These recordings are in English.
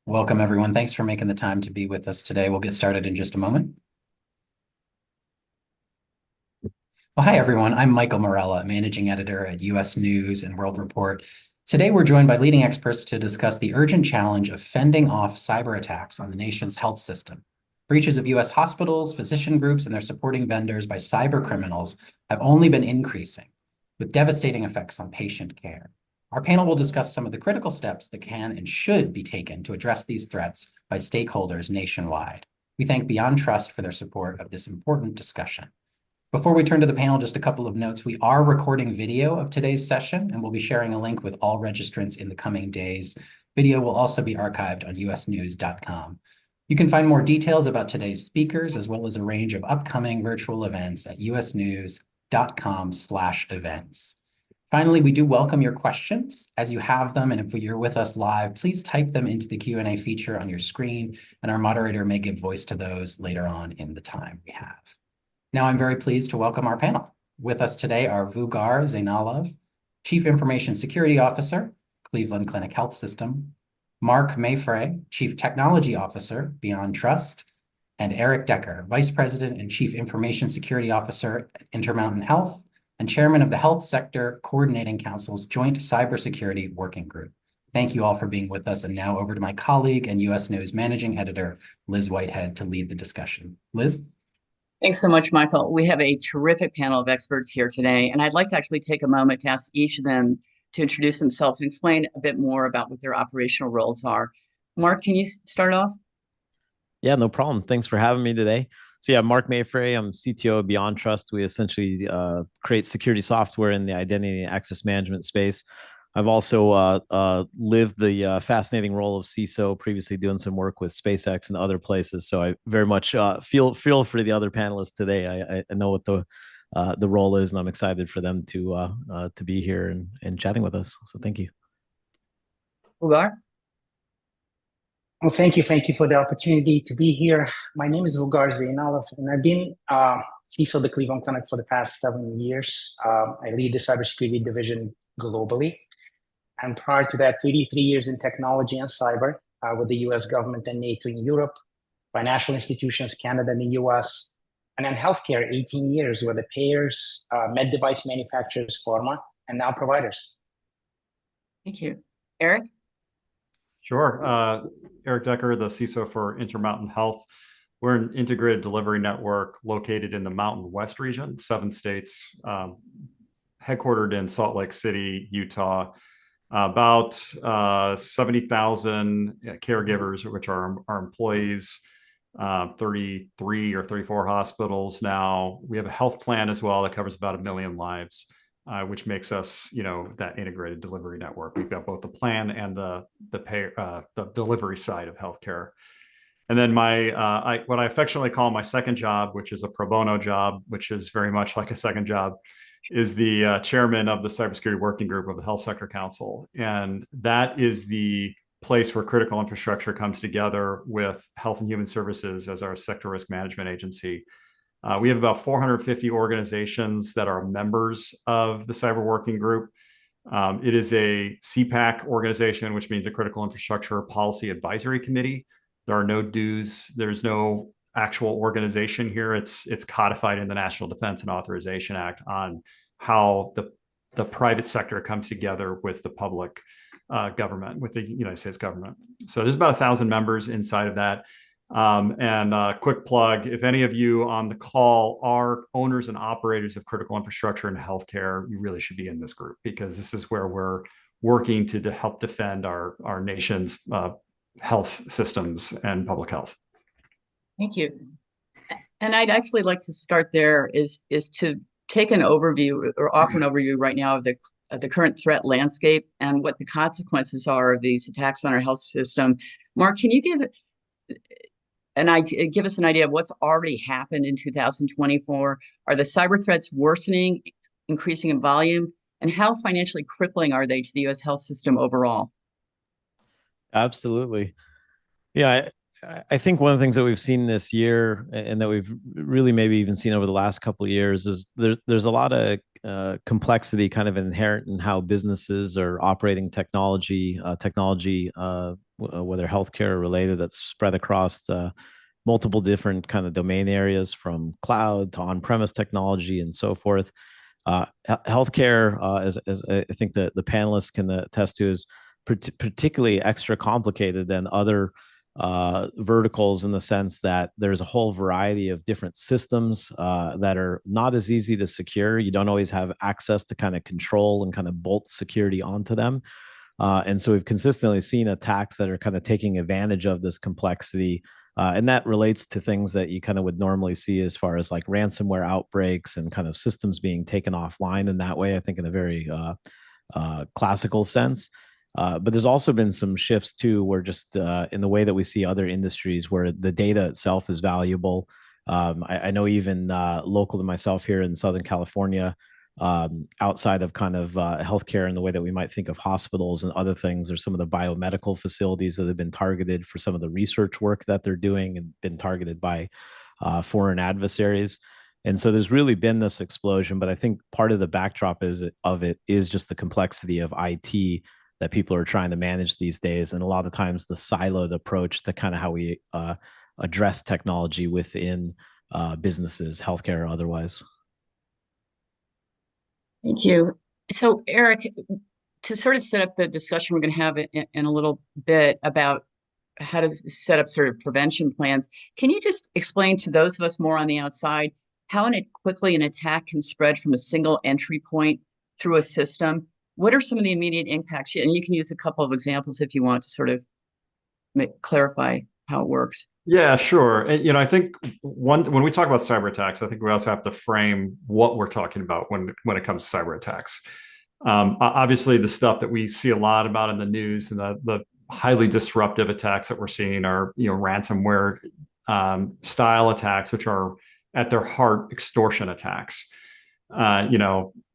Welcome, everyone. Thanks for making the time to be with us today. We'll get started in just a moment. Well, hi, everyone. I'm Michael Morella, Managing Editor at U.S. News and World Report. Today, we're joined by leading experts to discuss the urgent challenge of fending off cyber attacks on the nation's health system. Breaches of U.S. hospitals, physician groups, and their supporting vendors by cyber criminals have only been increasing, with devastating effects on patient care. Our panel will discuss some of the critical steps that can and should be taken to address these threats by stakeholders nationwide. We thank Beyond Trust for their support of this important discussion. Before we turn to the panel, just a couple of notes. We are recording video of today's session, and we'll be sharing a link with all registrants in the coming days. Video will also be archived on usnews.com. You can find more details about today's speakers, as well as a range of upcoming virtual events at usnews.com/events. Finally, we do welcome your questions as you have them, and if you're with us live, please type them into the Q&A feature on your screen, and our moderator may give voice to those later on in the time we have. Now, I'm very pleased to welcome our panel. With us today are Vugar Zainalov, Chief Information Security Officer, Cleveland Clinic Health System, Mark Mayfrey, Chief Technology Officer, Beyond Trust, and Eric Decker, Vice President and Chief Information Security Officer at Intermountain Health, and Chairman of the Health Sector Coordinating Council's Joint Cybersecurity Working Group. Thank you all for being with us, and now over to my colleague and U.S. News Managing Editor, Liz Whitehead, to lead the discussion. Liz? Thanks so much, Michael. We have a terrific panel of experts here today, and I'd like to actually take a moment to ask each of them to introduce themselves and explain a bit more about what their operational roles are. Mark, can you start off? Yeah, no problem. Thanks for having me today. So yeah, Mark Mayfrey, I'm CTO of Beyond Trust. We essentially create security software in the identity and access management space. I've also lived the fascinating role of CISO, previously doing some work with SpaceX and other places. So I very much feel for the other panelists today. I know what the role is, and I'm excited for them to be here and chatting with us. So thank you. Ugar? Well, thank you. Thank you for the opportunity to be here. My name is Vugar Zainalov, and I've been CISO of the Cleveland Clinic for the past 7 years. I lead the cybersecurity division globally. And prior to that, 33 years in technology and cyber with the US government and NATO in Europe, financial institutions, Canada and the US, and then healthcare, 18 years with the payers, med device manufacturers, pharma, and now providers. Thank you. Eric? Sure. Eric Decker, the CISO for Intermountain Health. We're an integrated delivery network located in the Mountain West region, 7 states, headquartered in Salt Lake City, Utah. About 70,000 caregivers, which are our employees, 33 or 34 hospitals now. We have a health plan as well that covers about 1 million lives, which makes us, that integrated delivery network. We've got both the plan and the delivery side of healthcare. And then what I affectionately call my second job, which is a pro bono job, which is very much like a second job, is the chairman of the Cybersecurity Working Group of the Health Sector Council. And that is the place where critical infrastructure comes together with Health and Human Services as our sector risk management agency. We have about 450 organizations that are members of the Cyber Working Group. It is a CPAC organization, which means a Critical Infrastructure Policy Advisory Committee. There are no dues. There's no actual organization here. It's codified in the National Defense and Authorization Act on how the private sector comes together with the public government, with the United States government. So there's about 1,000 members inside of that. And quick plug, if any of you on the call are owners and operators of critical infrastructure and healthcare, you really should be in this group, because this is where we're working to help defend our nation's health systems and public health. Thank you. And I'd actually like to start there is to take an overview or offer an overview right now of the current threat landscape and what the consequences are of these attacks on our health system. Mark, can you give us an idea of what's already happened in 2024? Are the cyber threats worsening, increasing in volume, and how financially crippling are they to the U.S. health system overall? Absolutely. Yeah, I think one of the things that we've seen this year, and that we've really maybe even seen over the last couple of years, is there's a lot of complexity kind of inherent in how businesses are operating technology, whether healthcare or related, that's spread across multiple different kind of domain areas, from cloud to on-premise technology and so forth. Healthcare, as I think the panelists can attest to, is particularly extra complicated than other verticals, in the sense that there's a whole variety of different systems that are not as easy to secure. You don't always have access to kind of control and kind of bolt security onto them. And so we've consistently seen attacks that are kind of taking advantage of this complexity. And that relates to things that you kind of would normally see, as far as like ransomware outbreaks and kind of systems being taken offline in that way, I think in a very classical sense. But there's also been some shifts too, where just in the way that we see other industries where the data itself is valuable. I know even local to myself here in Southern California, outside of kind of healthcare and the way that we might think of hospitals and other things, there's some of the biomedical facilities that have been targeted for some of the research work that they're doing and been targeted by foreign adversaries. And so there's really been this explosion, but I think part of the backdrop of it is just the complexity of IT that people are trying to manage these days. And a lot of times the siloed approach to kind of how we address technology within businesses, healthcare or otherwise. Thank you. So, Eric, to sort of set up the discussion we're going to have in a little bit about how to set up sort of prevention plans, can you just explain to those of us more on the outside how quickly an attack can spread from a single entry point through a system? What are some of the immediate impacts? And you can use a couple of examples if you want to sort of clarify how it works. Yeah, sure. And I think when we talk about cyber attacks, I think we also have to frame what we're talking about when it comes to cyber attacks. Obviously, the stuff that we see a lot about in the news and the highly disruptive attacks that we're seeing are ransomware style attacks, which are at their heart extortion attacks.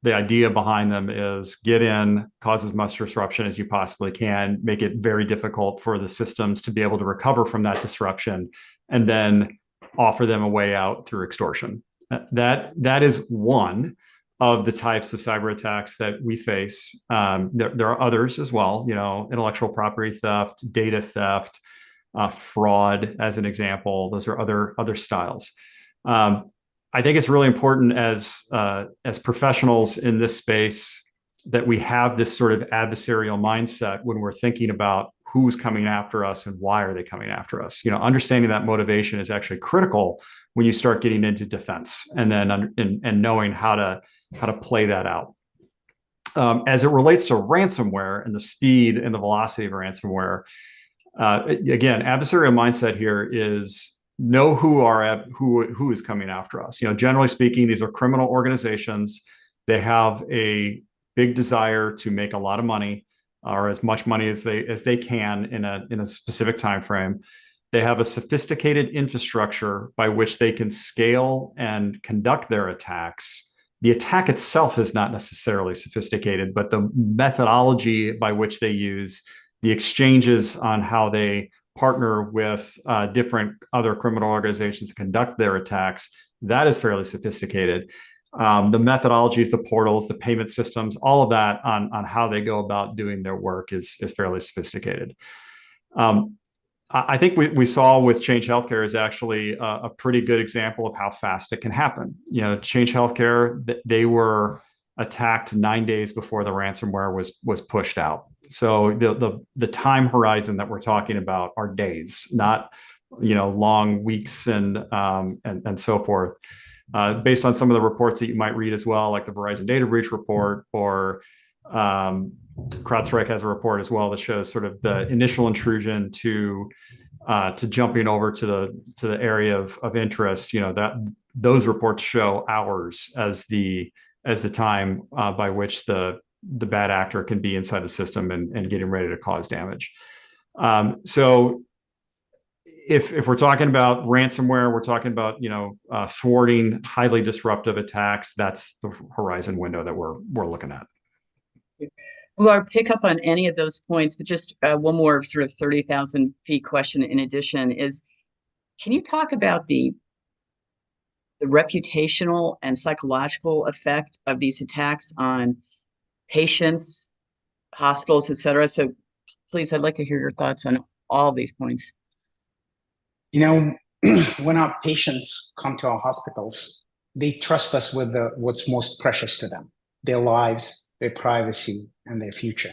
The idea behind them is get in, cause as much disruption as you possibly can, make it very difficult for the systems to be able to recover from that disruption, and then offer them a way out through extortion. That is one of the types of cyber attacks that we face. There are others as well, intellectual property theft, data theft, fraud, as an example. Those are other styles. I think it's really important as professionals in this space that we have this sort of adversarial mindset when we're thinking about who's coming after us and why are they coming after us. Understanding that motivation is actually critical when you start getting into defense, and then and knowing how to play that out. As it relates to ransomware and the speed and the velocity of ransomware, again, adversarial mindset here is know who is coming after us. Generally speaking, these are criminal organizations. They have a big desire to make a lot of money, or as much money as they can in a specific time frame. They have a sophisticated infrastructure by which they can scale and conduct their attacks. The attack itself is not necessarily sophisticated, but the methodology by which they use, the exchanges on how they partner with different other criminal organizations to conduct their attacks, that is fairly sophisticated. The methodologies, the portals, the payment systems, all of that on how they go about doing their work is fairly sophisticated. I think we saw with Change Healthcare is actually a pretty good example of how fast it can happen. Change Healthcare, they were attacked 9 days before the ransomware was pushed out. So the time horizon that we're talking about are days, not long weeks and so forth. Based on some of the reports that you might read as well, like the Verizon data breach report, or CrowdStrike has a report as well that shows sort of the initial intrusion to jumping over to the area of interest. That those reports show hours as the time by which the bad actor can be inside the system and getting ready to cause damage. So if we're talking about ransomware, we're talking about thwarting highly disruptive attacks. That's the horizon window that we're looking at. Well, I'll pick up on any of those points, but just one more sort of 30,000 feet question in addition is, can you talk about the the reputational and psychological effect of these attacks on patients, hospitals, et cetera. So please, I'd like to hear your thoughts on all these points. You know, when our patients come to our hospitals, they trust us with what's most precious to them, their lives, their privacy, and their future.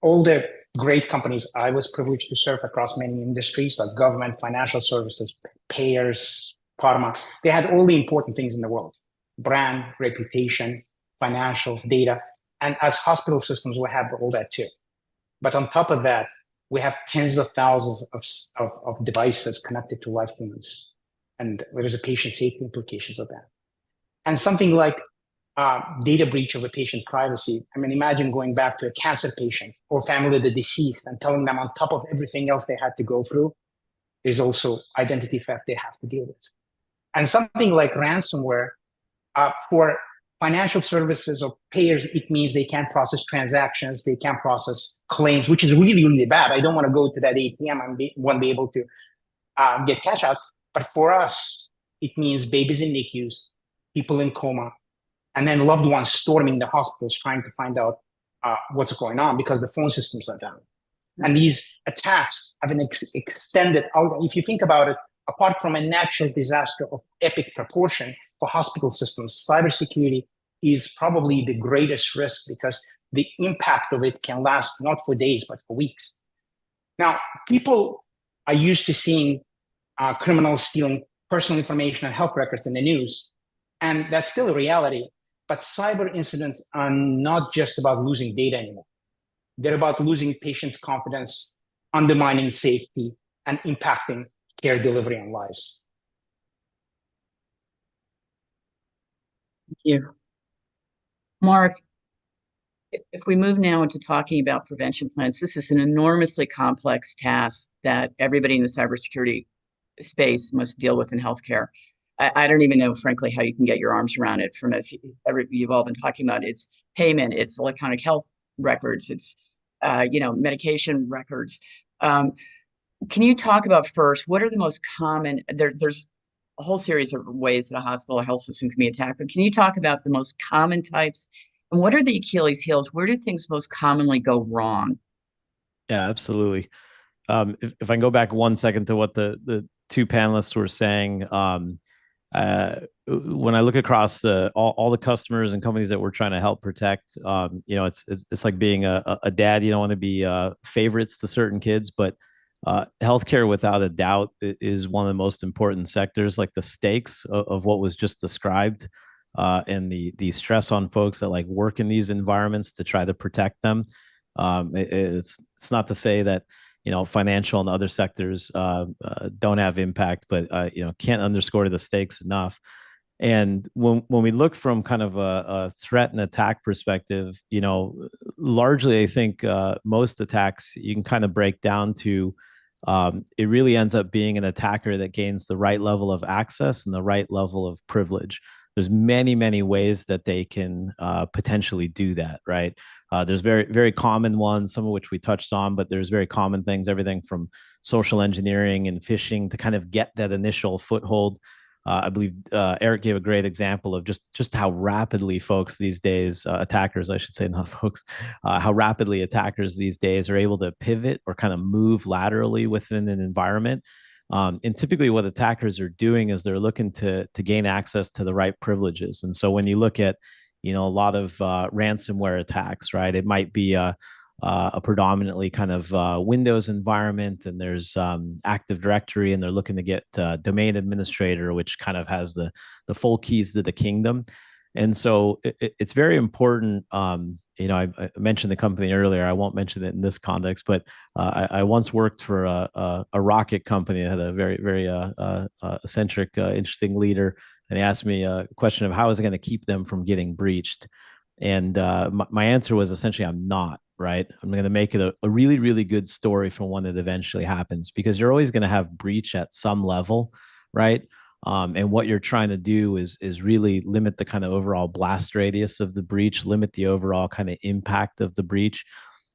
All the great companies I was privileged to serve across many industries, like government, financial services, payers, pharma, they had all the important things in the world: brand, reputation, financials, data. And as hospital systems, we have all that too. But on top of that, we have tens of thousands of devices connected to live humans. And there's a patient safety implications of that. And something like data breach of a patient privacy. I mean, imagine going back to a cancer patient or family of the deceased and telling them, on top of everything else they had to go through, there's also identity theft they have to deal with. And something like ransomware, for financial services or payers, it means they can't process transactions, they can't process claims, which is really, really bad. I don't want to go to that ATM and won't be able to get cash out. But for us, it means babies in NICUs, people in coma, and then loved ones storming the hospitals trying to find out what's going on because the phone systems are down. And these attacks have an extended out. If you think about it, apart from a natural disaster of epic proportion for hospital systems, cybersecurity is probably the greatest risk because the impact of it can last not for days, but for weeks. Now, people are used to seeing criminals stealing personal information and health records in the news, and that's still a reality. But cyber incidents are not just about losing data anymore. They're about losing patients' confidence, undermining safety, and impacting care delivery and lives. Thank you. Mark, if we move now into talking about prevention plans, this is an enormously complex task that everybody in the cybersecurity space must deal with in healthcare. I don't even know, frankly, how you can get your arms around it. From as you've all been talking about, it's payment, it's electronic health records, it's medication records. Can you talk about first, what are the most common? There's a whole series of ways that a hospital or health system can be attacked, but can you talk about the most common types? And what are the Achilles heels? Where do things most commonly go wrong? Yeah, absolutely. If I can go back 1 second to what the two panelists were saying, when I look across all the customers and companies that we're trying to help protect, it's like being a dad. You don't want to be favorites to certain kids, but healthcare, without a doubt, is one of the most important sectors. Like the stakes of what was just described, and the stress on folks that like work in these environments to try to protect them. It's not to say that financial and other sectors don't have impact, but can't underscore the stakes enough. And when we look from kind of a threat and attack perspective, largely I think most attacks you can kind of break down to it really ends up being an attacker that gains the right level of access and the right level of privilege. There's many, many ways that they can potentially do that, right? There's very, very common ones, some of which we touched on, but there's very common things, everything from social engineering and phishing to kind of get that initial foothold. I believe Eric gave a great example of just how rapidly folks these days, attackers, I should say, not folks, how rapidly attackers these days are able to pivot or kind of move laterally within an environment. And typically what attackers are doing is they're looking to gain access to the right privileges. And so when you look at, a lot of ransomware attacks, right, it might be a predominantly kind of Windows environment, and there's Active Directory, and they're looking to get domain administrator, which kind of has the full keys to the kingdom. And so it's very important. I mentioned the company earlier. I won't mention it in this context, but I once worked for a rocket company that had a very, very eccentric, interesting leader. And he asked me a question of how is it going to keep them from getting breached? And my answer was essentially, I'm not, right? I'm going to make it a really, really good story from when it eventually happens, because you're always going to have breach at some level, right? And what you're trying to do is really limit the kind of overall blast radius of the breach, limit the overall kind of impact of the breach.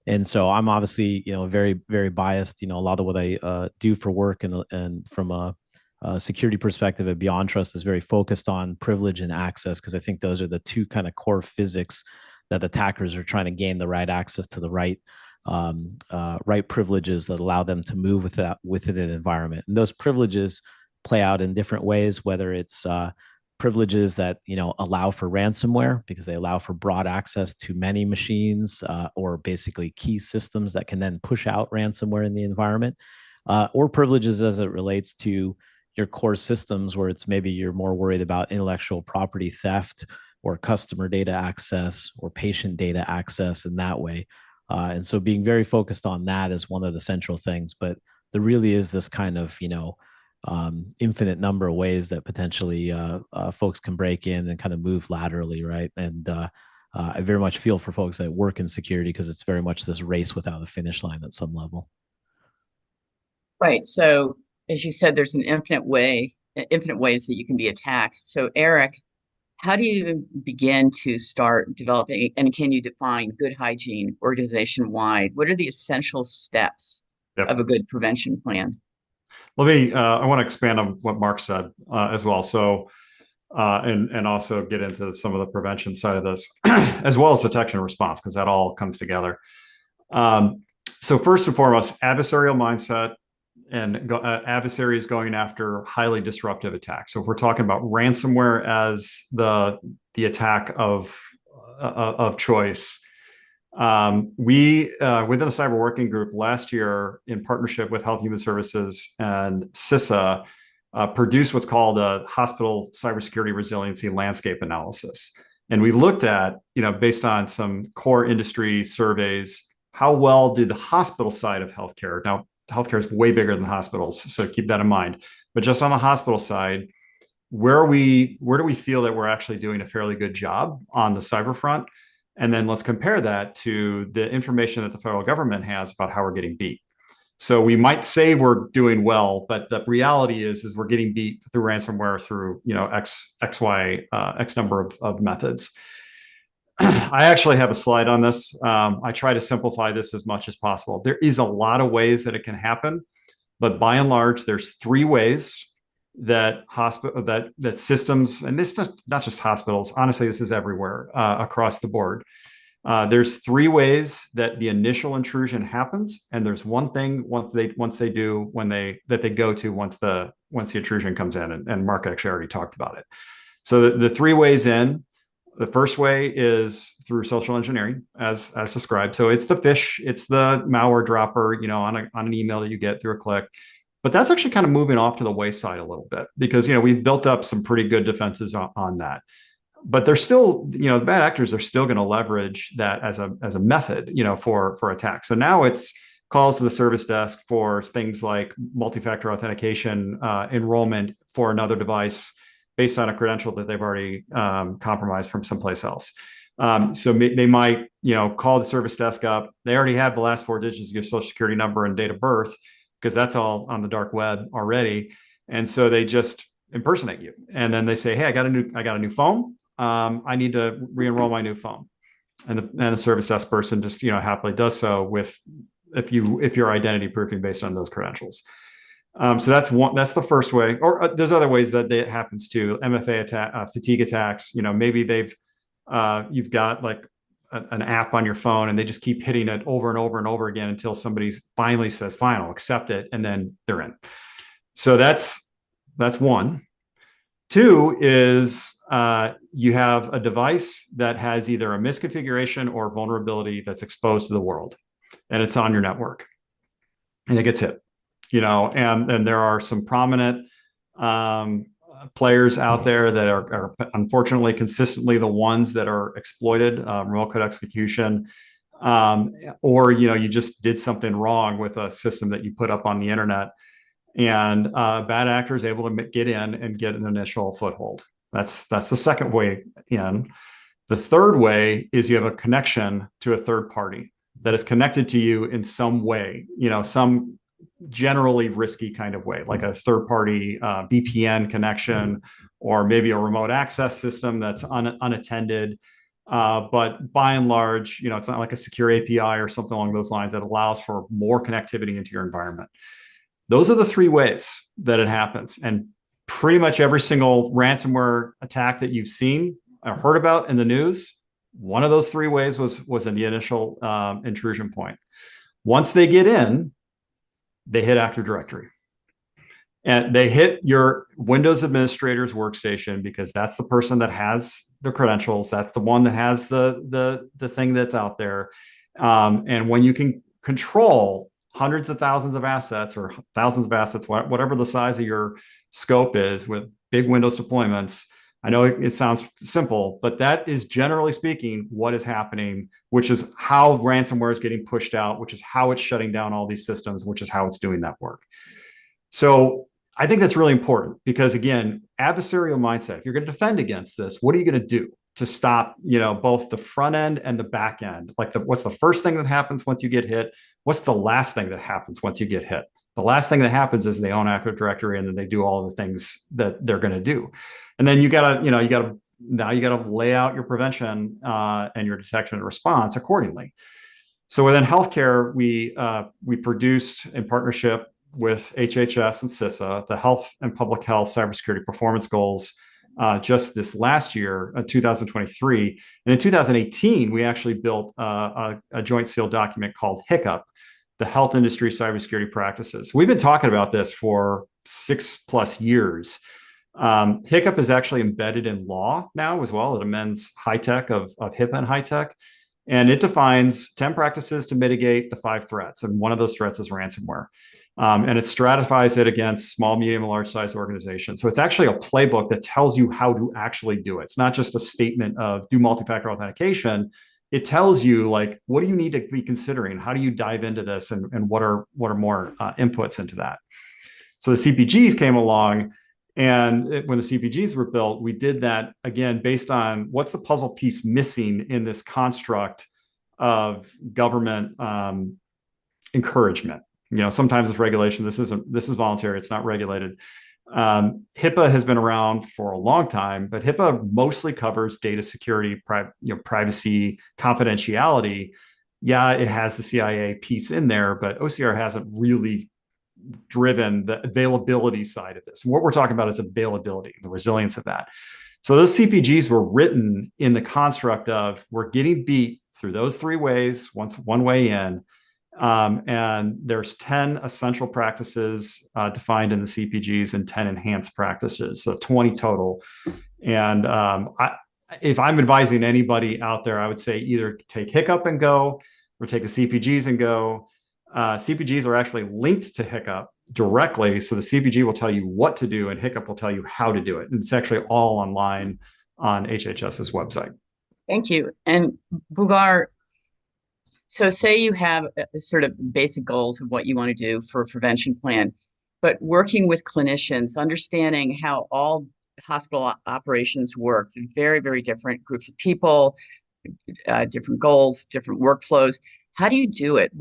And so I'm obviously, very, very biased. A lot of what I do for work and from a security perspective at Beyond Trust is very focused on privilege and access, because I think those are the two kind of core physics that attackers are trying to gain the right access to the right right privileges that allow them to move within an environment. And those privileges play out in different ways, whether it's privileges that allow for ransomware because they allow for broad access to many machines, or basically key systems that can then push out ransomware in the environment, or privileges as it relates to your core systems, where it's maybe you're more worried about intellectual property theft or customer data access or patient data access in that way. And so being very focused on that is one of the central things. But there really is this kind of, infinite number of ways that potentially folks can break in and kind of move laterally, right? And I very much feel for folks that work in security, because it's very much this race without a finish line at some level. Right. So as you said, there's infinite ways that you can be attacked. So Eric, how do you begin to start developing, and can you define good hygiene organization-wide? What are the essential steps of a good prevention plan? I want to expand on what Mark said as well. So, and also get into some of the prevention side of this, as well as detection and response, because that all comes together. So first and foremost, adversarial mindset, and adversaries going after highly disruptive attacks. So if we're talking about ransomware as the attack of choice, we within the cyber working group last year, in partnership with Health and Human Services and CISA, produced what's called a hospital cybersecurity resiliency landscape analysis. And we looked at, based on some core industry surveys, how well did the hospital side of healthcare. Now, healthcare is way bigger than hospitals, so keep that in mind. But just on the hospital side, where do we feel that we're actually doing a fairly good job on the cyber front? And then let's compare that to the information that the federal government has about how we're getting beat. So we might say we're doing well, but the reality is we're getting beat through ransomware through X number of methods. I actually have a slide on this. I try to simplify this as much as possible. There is a lot of ways that it can happen, but by and large, there's three ways that systems, and this is not just hospitals. Honestly, this is everywhere across the board. There's three ways that the initial intrusion happens, and there's one thing once they go to once the intrusion comes in, and Mark actually already talked about it. So the three ways in. The first way is through social engineering, as described. So it's the phish, it's the malware dropper, on an email that you get through a click. But that's actually kind of moving off to the wayside a little bit, because we've built up some pretty good defenses on that. But they're still, the bad actors are still going to leverage that as a method, for attacks. So now it's calls to the service desk for things like multi-factor authentication, enrollment for another device, based on a credential that they've already compromised from someplace else. So they might, call the service desk up. They already have the last four digits of your social security number and date of birth, because that's all on the dark web already. And so they just impersonate you. And then they say, hey, I got a new phone. I need to re-enroll my new phone. And the service desk person just, happily does so if you're identity proofing based on those credentials. So that's the first way, or there's other ways that it happens too. MFA attack, fatigue attacks, maybe you've got like an app on your phone and they just keep hitting it over and over and over again until somebody finally says, fine, I'll accept it. And then they're in. So that's one. Two is you have a device that has either a misconfiguration or vulnerability that's exposed to the world, and it's on your network and it gets hit. And there are some prominent players out there that are unfortunately consistently the ones that are exploited, remote code execution, or you just did something wrong with a system that you put up on the internet, and bad actor is able to get in and get an initial foothold. That's the second way in. The third way is you have a connection to a third party that is connected to you in some way, some generally risky kind of way, like a third-party VPN connection, or maybe a remote access system that's unattended. But by and large, it's not like a secure API or something along those lines that allows for more connectivity into your environment. Those are the three ways that it happens. And pretty much every single ransomware attack that you've seen or heard about in the news, one of those three ways was in the initial intrusion point. Once they get in, they hit Active Directory. And they hit your Windows administrator's workstation because that's the person that has the credentials. That's the one that has the thing that's out there. And when you can control hundreds of thousands of assets or thousands of assets, whatever the size of your scope is with big Windows deployments, I know it sounds simple, but that is generally speaking what is happening, which is how ransomware is getting pushed out, which is how it's shutting down all these systems, which is how it's doing that work. So I think that's really important because, again, adversarial mindset, if you're going to defend against this, what are you going to do to stop, both the front end and the back end? Like what's the first thing that happens once you get hit? What's the last thing that happens once you get hit? The last thing that happens is they own Active Directory and then they do all the things that they're going to do. And then you got to lay out your prevention and your detection and response accordingly. So within healthcare, we produced in partnership with HHS and CISA, the Health and Public Health Cybersecurity Performance Goals just this last year, 2023. And in 2018, we actually built a joint seal document called HICCUP, the Health Industry Cybersecurity Practices. We've been talking about this for 6+ years. HICCUP is actually embedded in law now as well. It amends high-tech of HIPAA and high-tech. And it defines 10 practices to mitigate the 5 threats. And one of those threats is ransomware. And it stratifies it against small, medium, and large size organizations. So it's actually a playbook that tells you how to actually do it. It's not just a statement of do multi-factor authentication. It tells you, like, what do you need to be considering? How do you dive into this? And what are more inputs into that? So the CPGs came along. And when the CPGs were built, we did that, again, based on what's the puzzle piece missing in this construct of government encouragement. Sometimes it's regulation. This is voluntary. It's not regulated. HIPAA has been around for a long time, but HIPAA mostly covers data security, privacy, confidentiality. Yeah, it has the CIA piece in there, but OCR hasn't really driven the availability side of this. And what we're talking about is availability, the resilience of that. So those CPGs were written in the construct of we're getting beat through those 3 ways, one way in. And there's 10 essential practices defined in the CPGs and 10 enhanced practices, so 20 total. And if I'm advising anybody out there, I would say either take HICCUP and go, or take the CPGs and go. CPGs are actually linked to HICCUP directly, so the CPG will tell you what to do, and HICCUP will tell you how to do it. And it's actually all online on HHS's website. Thank you. And Bugar, so say you have a sort of basic goals of what you want to do for a prevention plan, but working with clinicians, understanding how all hospital operations work, very, very different groups of people, different goals, different workflows. How do you do it?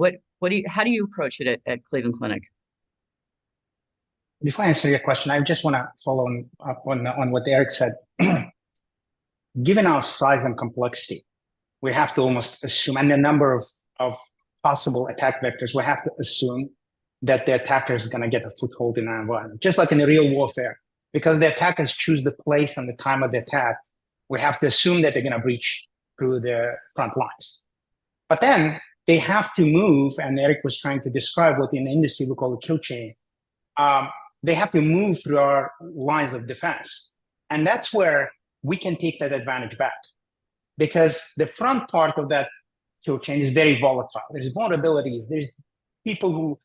How do you approach it at Cleveland Clinic? Before I answer your question, I just want to follow up on what Eric said. Given our size and complexity, we have to almost assume, and the number of possible attack vectors, we have to assume that the attacker is going to get a foothold in our environment, just like in the real warfare. Because the attackers choose the place and the time of the attack, we have to assume that they're going to breach through the front lines. But then they have to move, and Eric was trying to describe what in the industry we call a kill chain. They have to move through our lines of defense. And that's where we can take that advantage back. Because the front part of that kill chain is very volatile. There's vulnerabilities. There's people who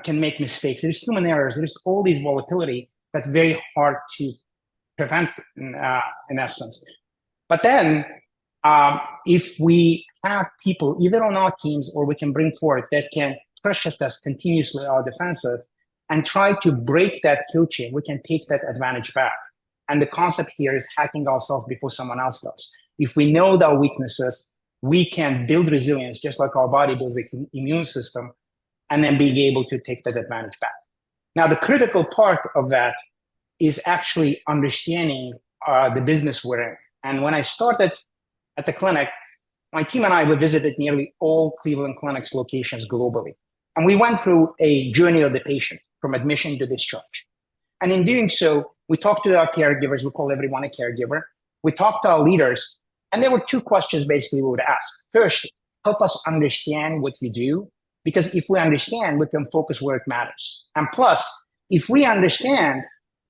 can make mistakes. There's human errors. There's all these volatility that's very hard to prevent in essence. But then if we have people either on our teams or we can bring forward that can pressure test continuously our defenses and try to break that kill chain, we can take that advantage back. And the concept here is hacking ourselves before someone else does. If we know our weaknesses, we can build resilience just like our body builds an immune system, and then being able to take that advantage back. Now, the critical part of that is actually understanding the business we're in. And when I started at the clinic, my team and I, we visited nearly all Cleveland Clinic's locations globally. And we went through a journey of the patient from admission to discharge. And in doing so, we talked to our caregivers. We call everyone a caregiver. We talked to our leaders. And there were two questions basically we would ask. First, help us understand what you do, because if we understand, we can focus where it matters. And plus, if we understand,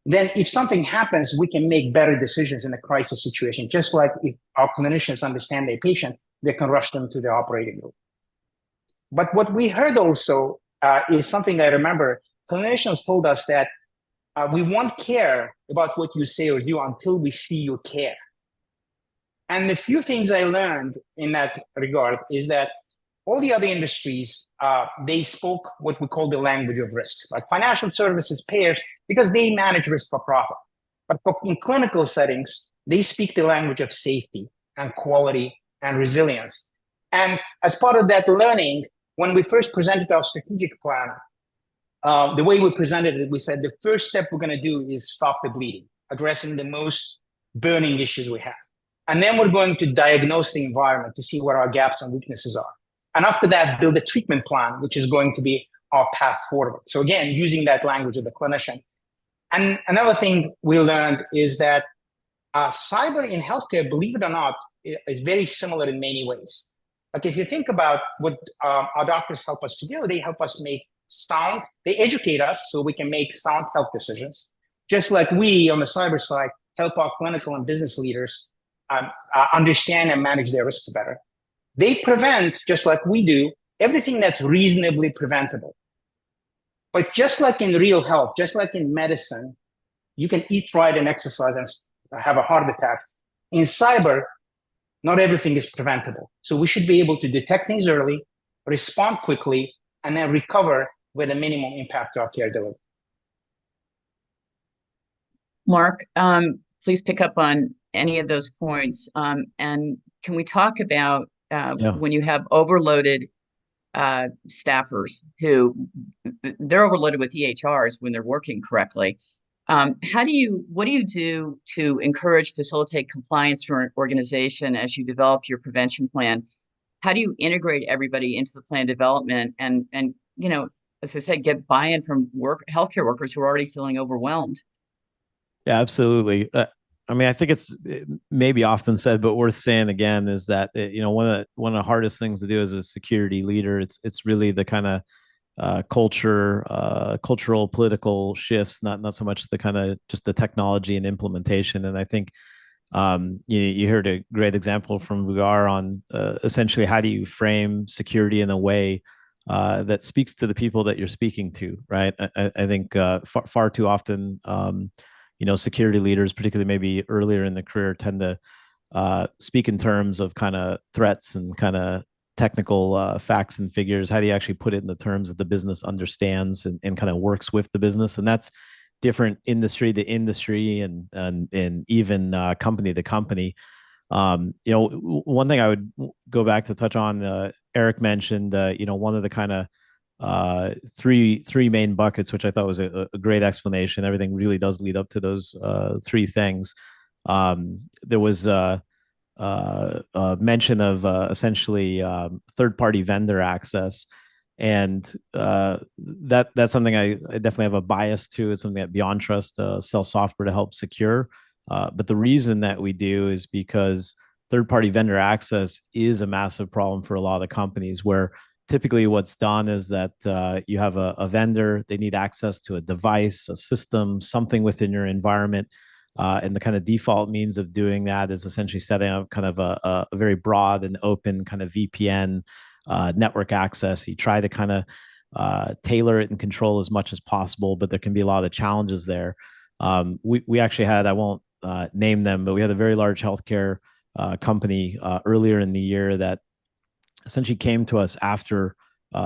then if something happens, we can make better decisions in a crisis situation. Just like if our clinicians understand their patient, they can rush them to the operating room. But what we heard also is something I remember. Clinicians told us that we won't care about what you say or do until we see you care. And the few things I learned in that regard is that all the other industries, they spoke what we call the language of risk, like financial services, payers, because they manage risk for profit. But in clinical settings, they speak the language of safety and quality and resilience. And as part of that learning, when we first presented our strategic plan, the way we presented it, we said the first step we're going to do is stop the bleeding, addressing the most burning issues we have. And then we're going to diagnose the environment to see where our gaps and weaknesses are. And after that, build a treatment plan, which is going to be our path forward. So again, using that language of the clinician. And another thing we learned is that cyber in healthcare, believe it or not, is very similar in many ways. Like if you think about what our doctors help us to do, they help us make sound, they educate us so we can make sound health decisions. Just like we on the cyber side help our clinical and business leaders understand and manage their risks better. They prevent, just like we do, everything that's reasonably preventable. But just like in real health, just like in medicine, you can eat right and exercise and have a heart attack. In cyber, not everything is preventable. So we should be able to detect things early, respond quickly, and then recover with a minimum impact to our care delivery. Mark, please pick up on any of those points. And can we talk about when you have overloaded staffers who they're overloaded with EHRs when they're working correctly? What do you do to encourage, facilitate compliance for an organization as you develop your prevention plan? How do you integrate everybody into the plan development and you know, as I said, get buy-in from healthcare workers who are already feeling overwhelmed? Yeah, absolutely. I mean, I think it may be often said, but worth saying again is that you know, one of the hardest things to do as a security leader, it's really the kind of cultural, political shifts, not so much the kind of just the technology and implementation. And I think you heard a great example from Vugar on essentially how do you frame security in a way that speaks to the people that you're speaking to, right? I think far too often, you know, security leaders, particularly maybe earlier in the career, tend to speak in terms of kind of threats and kind of technical facts and figures. How do you actually put it in the terms that the business understands and kind of works with the business? And that's different industry to industry and even company to company. You know, one thing I would go back to touch on, Eric mentioned, you know, one of the kind of three main buckets, which I thought was a great explanation. Everything really does lead up to those three things. There was a mention of essentially third-party vendor access, and that's something I definitely have a bias to. It's something that Beyond Trust sells software to help secure. But the reason that we do is because third-party vendor access is a massive problem for a lot of the companies, where typically what's done is that you have a vendor, they need access to a device, a system, something within your environment. And the kind of default means of doing that is essentially setting up kind of a very broad and open kind of VPN network access. You try to kind of tailor it and control as much as possible, but there can be a lot of challenges there. We actually had, I won't name them, but we had a very large healthcare company earlier in the year that essentially came to us after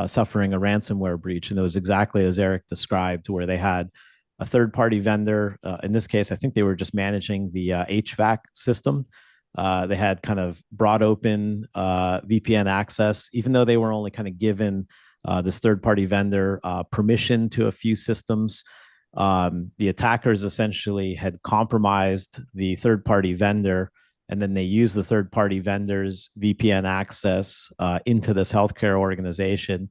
suffering a ransomware breach. And it was exactly as Eric described, where they had a third-party vendor. In this case, I think they were just managing the HVAC system. They had kind of broad open VPN access, even though they were only kind of given this third-party vendor permission to a few systems. The attackers essentially had compromised the third-party vendor, and then they used the third-party vendor's VPN access into this healthcare organization.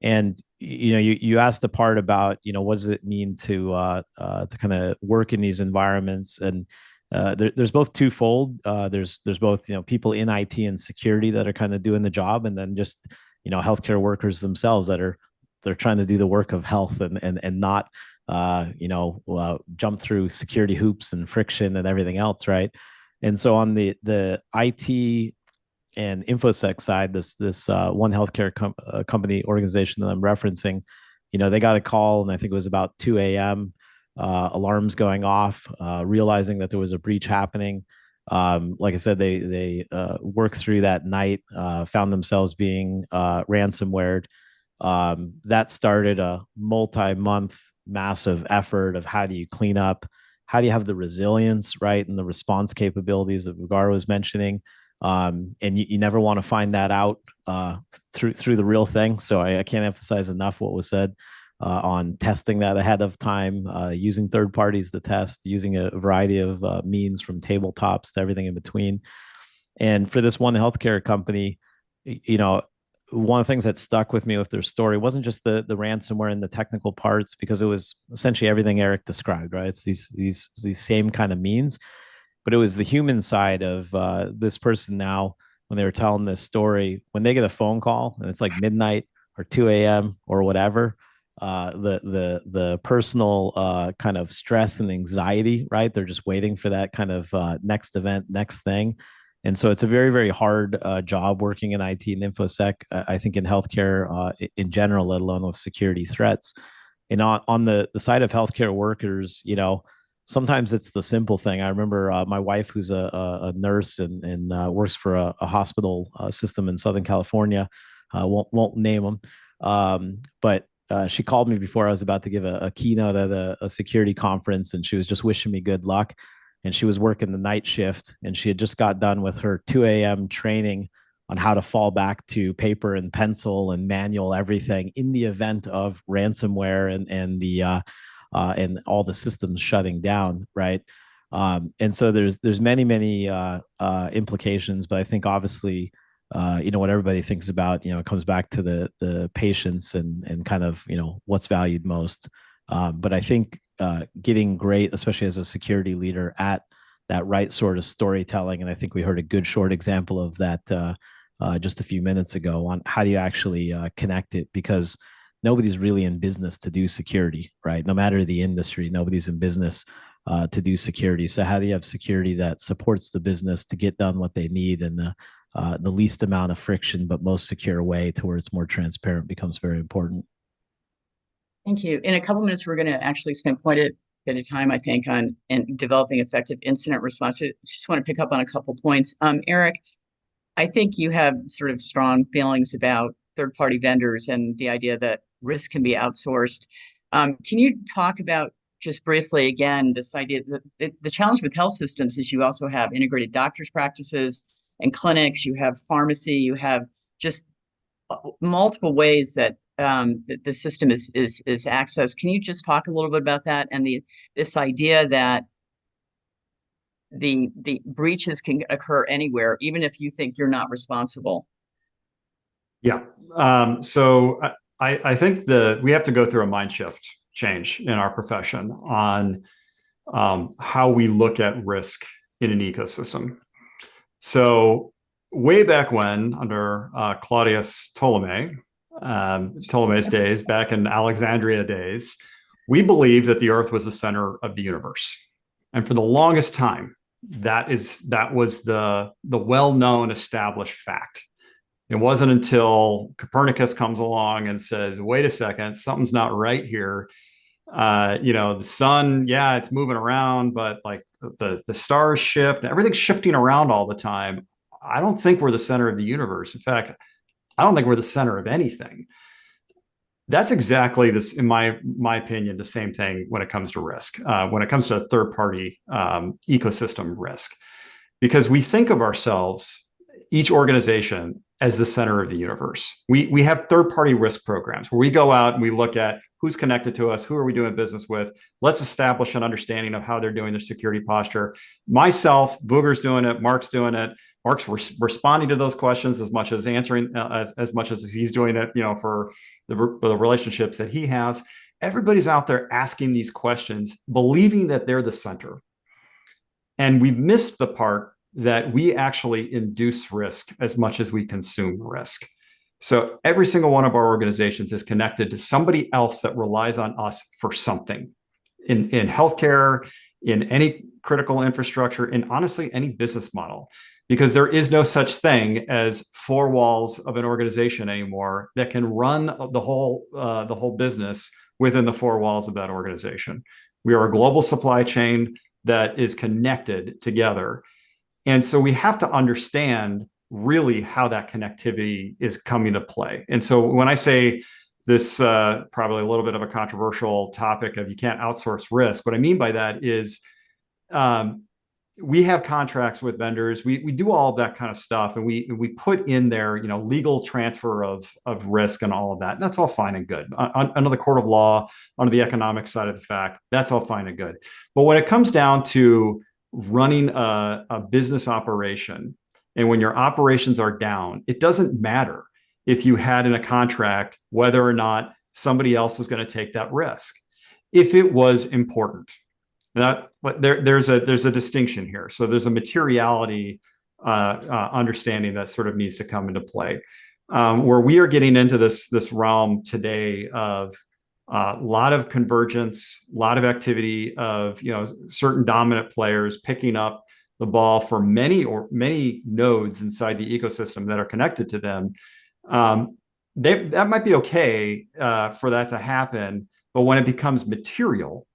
And you asked the part about what does it mean to kind of work in these environments, and there's both twofold. There's both people in IT and security that are kind of doing the job, and then just healthcare workers themselves that they're trying to do the work of health and not jump through security hoops and friction and everything else, right? And so on the IT and infosec side, this one healthcare company organization that I'm referencing, they got a call, and I think it was about 2 a.m. Alarms going off, realizing that there was a breach happening. Like I said, they worked through that night, found themselves being ransomwared. That started a multi-month massive effort of how do you clean up, how do you have the resilience, right, and the response capabilities that Vugara was mentioning. And you never want to find that out through the real thing. So I can't emphasize enough what was said on testing that ahead of time, using third parties to test, using a variety of means from tabletops to everything in between. And for this one healthcare company, one of the things that stuck with me with their story wasn't just the ransomware and the technical parts, because it was essentially everything Eric described, right? It's these same kind of means, but it was the human side of this person. Now, when they were telling this story, when they get a phone call and it's like midnight or 2 a.m. or whatever, the personal kind of stress and anxiety, right? They're just waiting for that kind of next event, next thing. And so it's a very, very hard job working in IT and InfoSec, I think in healthcare in general, let alone with security threats. And on the side of healthcare workers, sometimes it's the simple thing. I remember my wife, who's a nurse and works for a hospital system in Southern California. Won't name them, but she called me before I was about to give a keynote at a security conference, and she was just wishing me good luck. And she was working the night shift, and she had just got done with her 2 a.m. training on how to fall back to paper and pencil and manual everything in the event of ransomware and all the systems shutting down, right? And so there's many implications, but I think obviously what everybody thinks about, it comes back to the patients and kind of what's valued most. But I think getting great, especially as a security leader, at that right sort of storytelling, and I think we heard a good short example of that just a few minutes ago on how do you actually connect it, because nobody's really in business to do security, right? No matter the industry, nobody's in business to do security. So how do you have security that supports the business to get done what they need in the least amount of friction but most secure way to where it's more transparent becomes very important. Thank you. In a couple minutes, we're going to actually spend quite a bit of time, I think, on developing effective incident response. I just want to pick up on a couple points. Eric, I think you have sort of strong feelings about third-party vendors and the idea that risk can be outsourced. Can you talk about, just briefly again, this idea that the challenge with health systems is you also have integrated doctors' practices and clinics, you have pharmacy, you have just multiple ways that the system is accessed. Can you just talk a little bit about that and this idea that the breaches can occur anywhere, even if you think you're not responsible? Yeah. So I think we have to go through a mind shift change in our profession on how we look at risk in an ecosystem. So way back when, under Claudius Ptolemy's days, back in Alexandria days, we believed that the Earth was the center of the universe. And for the longest time, that was the well-known established fact. It wasn't until Copernicus comes along and says, wait a second, something's not right here. The sun, yeah, it's moving around, but like the stars shift, everything's shifting around all the time. I don't think we're the center of the universe. In fact, I don't think we're the center of anything. That's exactly this, in my opinion, the same thing when it comes to risk, when it comes to a third-party ecosystem risk, because we think of ourselves, each organization, as the center of the universe. We have third-party risk programs where we go out and we look at who's connected to us, who are we doing business with. Let's establish an understanding of how they're doing their security posture. Myself, Booger's doing it, Mark's doing it. Mark's responding to those questions as much as answering, as much as he's doing it, for the relationships that he has. Everybody's out there asking these questions, believing that they're the center. And we've missed the part that we actually induce risk as much as we consume risk. So every single one of our organizations is connected to somebody else that relies on us for something in healthcare, in any critical infrastructure, and honestly, any business model, because there is no such thing as four walls of an organization anymore that can run the whole business within the four walls of that organization. We are a global supply chain that is connected together. And so we have to understand really how that connectivity is coming to play. And so when I say this, probably a little bit of a controversial topic of you can't outsource risk, what I mean by that is we have contracts with vendors. We do all of that kind of stuff, and we put in there, legal transfer of risk and all of that. And that's all fine and good. Under the court of law, under the economic side of the fact, that's all fine and good. But when it comes down to running a business operation, and when your operations are down, it doesn't matter if you had in a contract whether or not somebody else was going to take that risk, if it was important. But there's a distinction here. So there's a materiality understanding that sort of needs to come into play, where we are getting into this realm today of a lot of convergence, a lot of activity of certain dominant players picking up the ball for many nodes inside the ecosystem that are connected to them. That might be okay for that to happen, but when it becomes material,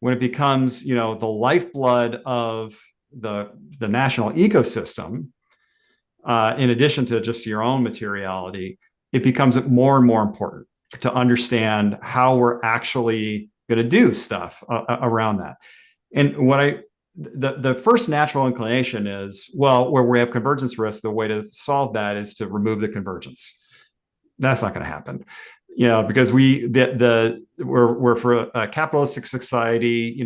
when it becomes the lifeblood of the national ecosystem, in addition to just your own materiality, it becomes more and more important to understand how we're actually going to do stuff around that. And the first natural inclination is, well, where we have convergence risk, the way to solve that is to remove the convergence. That's not going to happen. Because we're for a capitalistic society.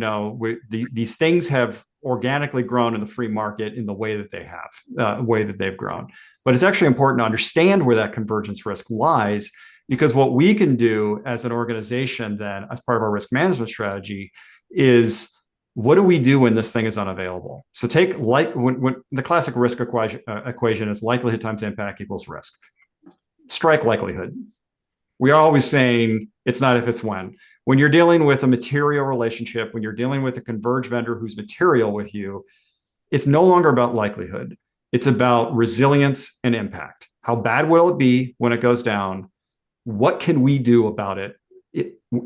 These things have organically grown in the free market in the way that they have, way that they've grown. But it's actually important to understand where that convergence risk lies, because what we can do as an organization then, as part of our risk management strategy, is what do we do when this thing is unavailable? So when the classic risk equation is likelihood times impact equals risk. Strike likelihood. We are always saying it's not if, it's when. When you're dealing with a material relationship, when you're dealing with a converged vendor who's material with you, it's no longer about likelihood. It's about resilience and impact. How bad will it be when it goes down? What can we do about it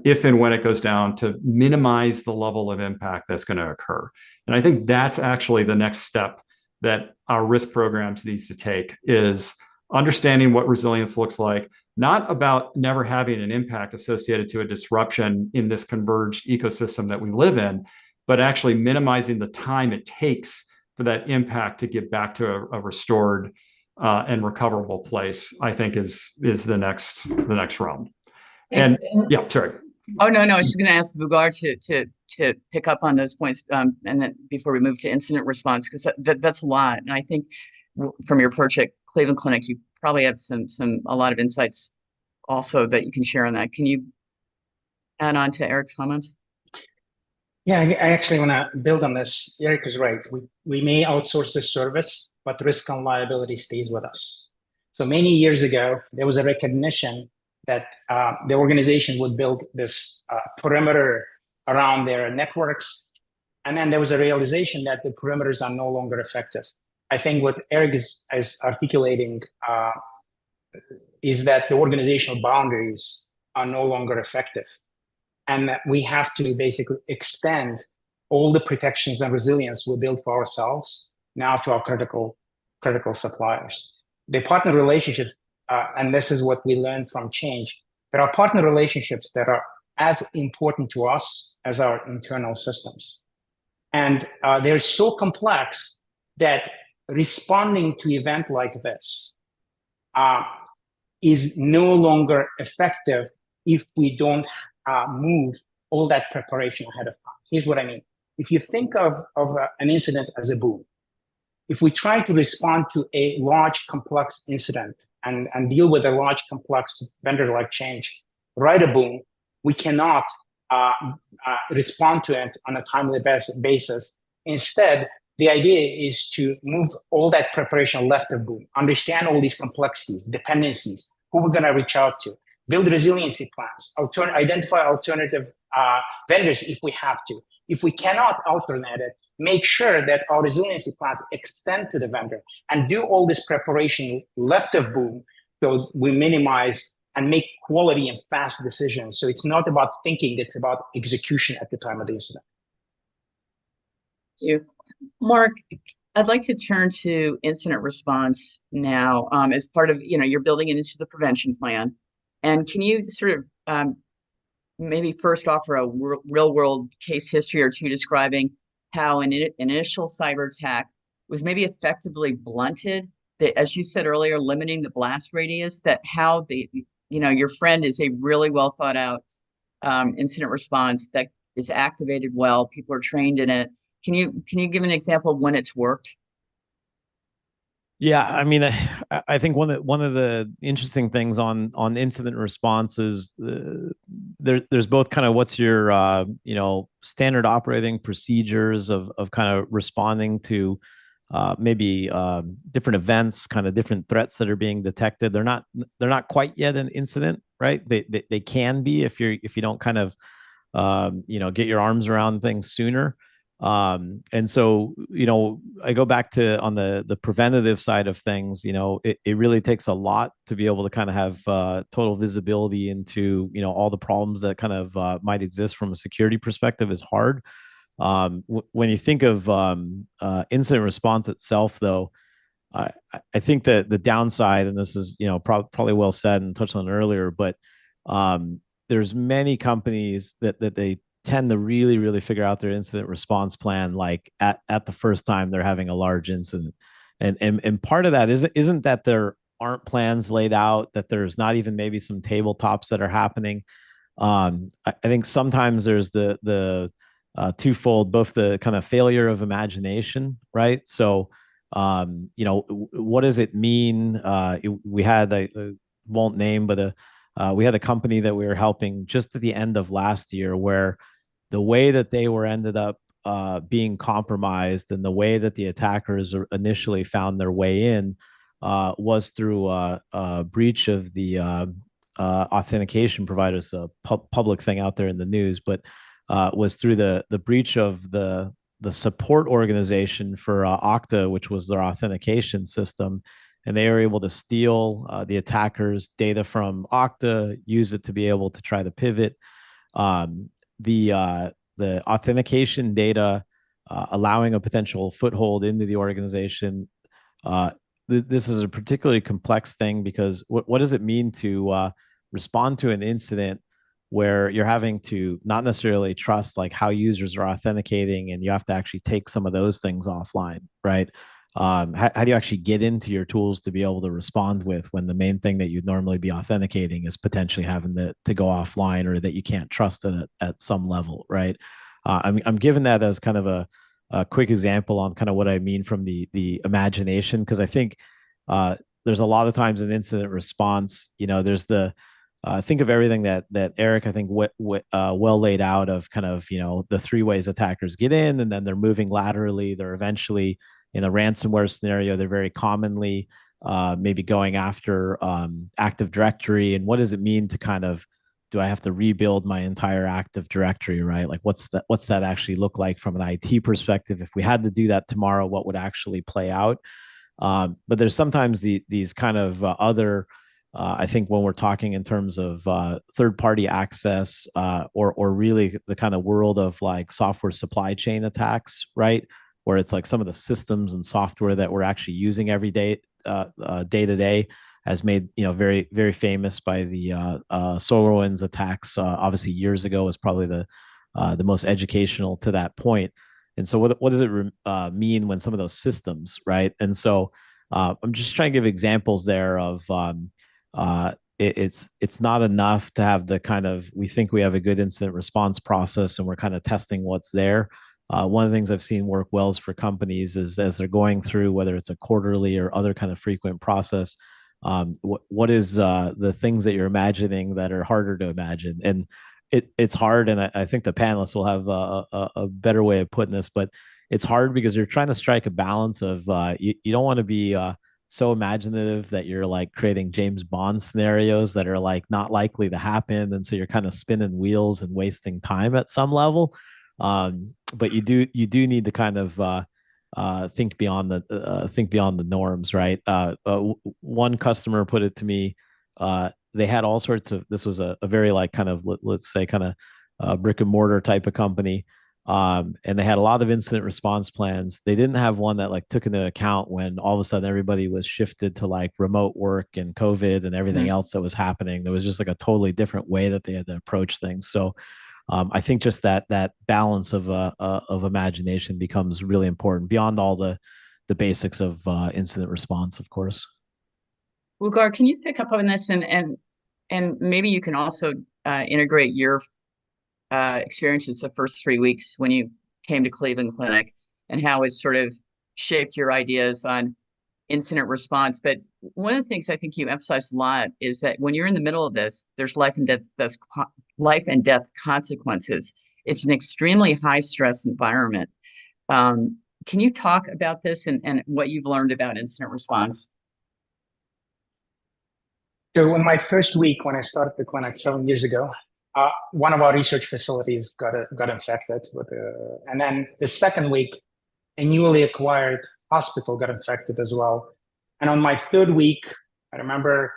if and when it goes down to minimize the level of impact that's going to occur? And I think that's actually the next step that our risk programs needs to take, is understanding what resilience looks like, not about never having an impact associated to a disruption in this converged ecosystem that we live in, but actually minimizing the time it takes for that impact to get back to a restored and recoverable place, I think is the next realm. And yeah, sorry. Oh, no, I was just going to ask Vugar to pick up on those points, and then before we move to incident response, because that's a lot. And I think from your perch at Cleveland Clinic, you probably have a lot of insights also that you can share on that. Can you add on to Eric's comments? Yeah, I actually want to build on this. Eric is right. We may outsource this service, but risk and liability stays with us. So many years ago, there was a recognition that the organization would build this perimeter around their networks. And then there was a realization that the perimeters are no longer effective. I think what Eric is articulating is that the organizational boundaries are no longer effective. And that we have to basically extend all the protections and resilience we built for ourselves now to our critical suppliers. The partner relationships, and this is what we learned from change, there are partner relationships that are as important to us as our internal systems. And they're so complex that responding to an event like this is no longer effective if we don't move all that preparation ahead of time. Here's what I mean. If you think of an incident as a boom, if we try to respond to a large, complex incident and deal with a large, complex vendor-like change, right a boom, we cannot respond to it on a timely basis. Instead, the idea is to move all that preparation left of boom, understand all these complexities, dependencies, who we're going to reach out to, build resiliency plans, identify alternative vendors if we have to. If we cannot alternate it, make sure that our resiliency plans extend to the vendor and do all this preparation left of boom so we minimize and make quality and fast decisions. So it's not about thinking, it's about execution at the time of the incident. Thank you. Mark, I'd like to turn to incident response now as part of, you're building it into the prevention plan. And can you sort of maybe first offer a real world case history or two describing how an initial cyber attack was maybe effectively blunted, that, as you said earlier, limiting the blast radius, that how your friend is a really well thought out incident response that is activated well, people are trained in it. Can you give an example of when it's worked? Yeah, I mean, I think one of the interesting things on incident response is there's both kind of what's your standard operating procedures of kind of responding to maybe different events, kind of different threats that are being detected. They're not quite yet an incident, right? They can be if you don't kind of get your arms around things sooner. And so, I go back to on the preventative side of things, it really takes a lot to be able to kind of have total visibility into, all the problems that kind of might exist from a security perspective is hard. When you think of incident response itself, though, I think that the downside, and this is, probably well said and touched on earlier, but there's many companies that they tend to really, really figure out their incident response plan like at the first time they're having a large incident. And part of that isn't that there aren't plans laid out, that there's not even maybe some tabletops that are happening. I think sometimes there's the twofold, both the kind of failure of imagination, right? So, what does it mean? We had, I won't name, but we had a company that we were helping just at the end of last year where the way that they were ended up being compromised and the way that the attackers initially found their way in was through a breach of the authentication providers, a public thing out there in the news, but was through the breach of the support organization for Okta, which was their authentication system. And they were able to steal the attackers' data from Okta, use it to be able to try to pivot. The authentication data, allowing a potential foothold into the organization. This is a particularly complex thing because what does it mean to respond to an incident where you're having to not necessarily trust like how users are authenticating, and you have to actually take some of those things offline, right? How do you actually get into your tools to be able to respond with when the main thing that you'd normally be authenticating is potentially having to go offline, or that you can't trust it at some level, right? I'm giving that as kind of a quick example on kind of what I mean from the imagination, because I think there's a lot of times in incident response, there's the think of everything that Eric, I think, well laid out of kind of, the three ways attackers get in, and then they're moving laterally. They're eventually, in a ransomware scenario, they're very commonly maybe going after Active Directory. And what does it mean to kind of, do I have to rebuild my entire Active Directory, right? Like what's that actually look like from an IT perspective? If we had to do that tomorrow, what would actually play out? But there's sometimes these kind of other, I think when we're talking in terms of third-party access or really the kind of world of like software supply chain attacks, right? Where it's like some of the systems and software that we're actually using every day, day to day, has made very, very famous by the SolarWinds attacks. Obviously, years ago was probably the most educational to that point. And so, what does it mean when some of those systems, right? And so, I'm just trying to give examples there of it's not enough to have the kind of, we think we have a good incident response process and we're kind of testing what's there. One of the things I've seen work well is for companies is as they're going through, whether it's a quarterly or other kind of frequent process, what is the things that you're imagining that are harder to imagine? And it's hard. And I think the panelists will have a better way of putting this, but it's hard because you're trying to strike a balance of you don't want to be so imaginative that you're like creating James Bond scenarios that are like not likely to happen. And so you're kind of spinning wheels and wasting time at some level. But you do need to kind of think beyond the norms, right? One customer put it to me. They had all sorts of. This was a very like kind of let's say kind of brick and mortar type of company, and they had a lot of incident response plans. They didn't have one that like took into account when all of a sudden everybody was shifted to like remote work and COVID and everything else that was happening. There was just like a totally different way that they had to approach things. So I think just that balance of imagination becomes really important beyond all the basics of incident response, of course. Ugar, can you pick up on this and maybe you can also integrate your experiences the first 3 weeks when you came to Cleveland Clinic and how it sort of shaped your ideas on incident response. But one of the things I think you emphasized a lot is that when you're in the middle of this, there's life and death consequences. It's an extremely high stress environment. Can you talk about this and what you've learned about incident response? So in my first week, when I started the clinic 7 years ago, one of our research facilities got infected and then the second week, a newly acquired hospital got infected as well. And on my third week, I remember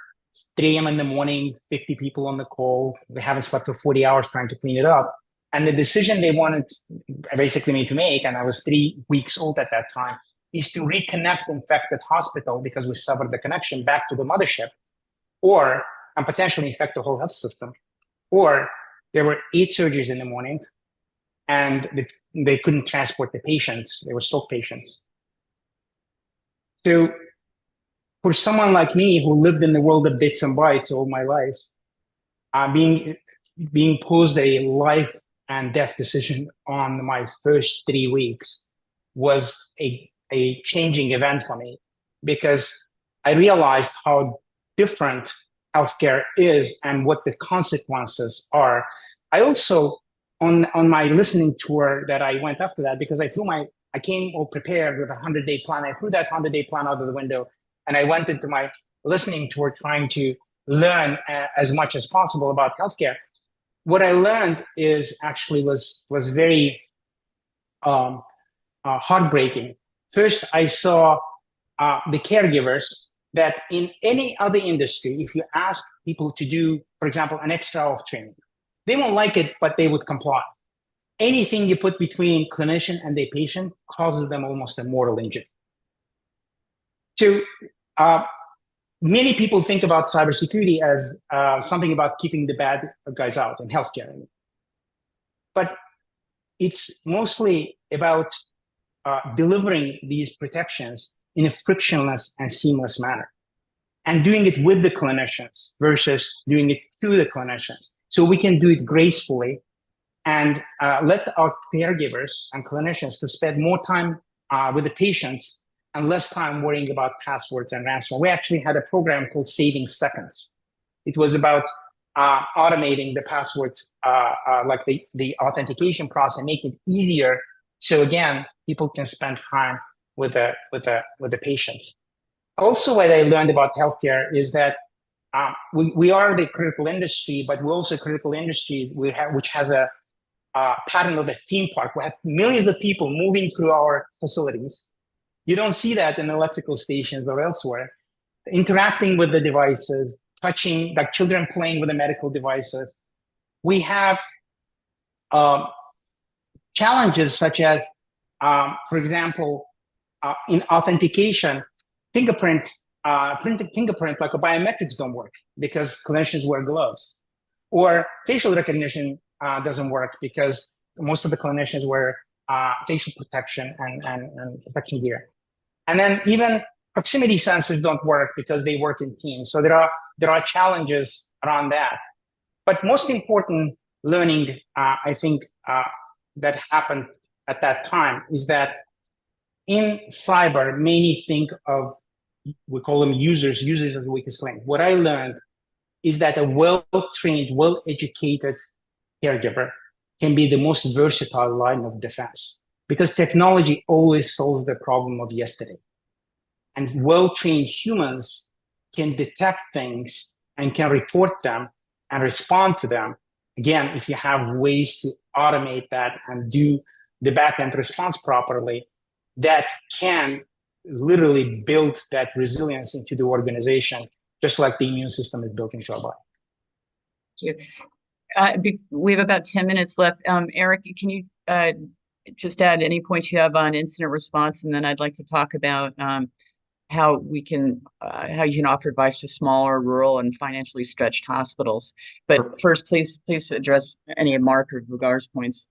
3 a.m. in the morning, 50 people on the call. They haven't slept for 40 hours trying to clean it up. And the decision they wanted basically me to make, and I was 3 weeks old at that time, is to reconnect the infected hospital because we severed the connection back to the mothership, and potentially infect the whole health system. Or there were 8 surgeries in the morning and they couldn't transport the patients. They were stroke patients. So for someone like me who lived in the world of bits and bytes all my life, being posed a life and death decision on my first 3 weeks was a changing event for me, because I realized how different healthcare is and what the consequences are. I also, on my listening tour that I went after that, because I came all prepared with a 100-day plan. I threw that 100-day plan out of the window and I went into my listening tour trying to learn as much as possible about healthcare. What I learned is actually was very heartbreaking. First, I saw the caregivers that in any other industry, if you ask people to do, for example, an extra hour of training, they won't like it, but they would comply. Anything you put between clinician and the patient causes them almost a mortal injury. So many people think about cybersecurity as something about keeping the bad guys out in healthcare. But it's mostly about delivering these protections in a frictionless and seamless manner, and doing it with the clinicians versus doing it to the clinicians. So we can do it gracefully and let our caregivers and clinicians to spend more time with the patients and less time worrying about passwords and ransomware. We actually had a program called Saving Seconds. It was about automating the password, like the authentication process, and making it easier. So again, people can spend time with the patients. Also, what I learned about healthcare is that we are the critical industry, but we're also a critical industry which has a pattern of a theme park. We have millions of people moving through our facilities. You don't see that in electrical stations or elsewhere. Interacting with the devices, touching, like children playing with the medical devices. We have challenges such as, for example, in authentication, printed fingerprint, like biometrics don't work because clinicians wear gloves. Or facial recognition doesn't work because most of the clinicians wear facial protection and protection gear. And then even proximity sensors don't work because they work in teams. So there are challenges around that. But most important learning, I think, that happened at that time is that in cyber, many think of, we call them users as the weakest link. What I learned is that a well-trained, well-educated caregiver can be the most versatile line of defense, because technology always solves the problem of yesterday. And well-trained humans can detect things and can report them and respond to them. Again, if you have ways to automate that and do the back-end response properly, that can literally build that resilience into the organization, just like the immune system is built into our body. Thank you. We have about 10 minutes left. Eric, can you just add any points you have on incident response? And then I'd like to talk about how you can offer advice to smaller, rural, and financially stretched hospitals. But first, please address any of Mark or Vugar's points.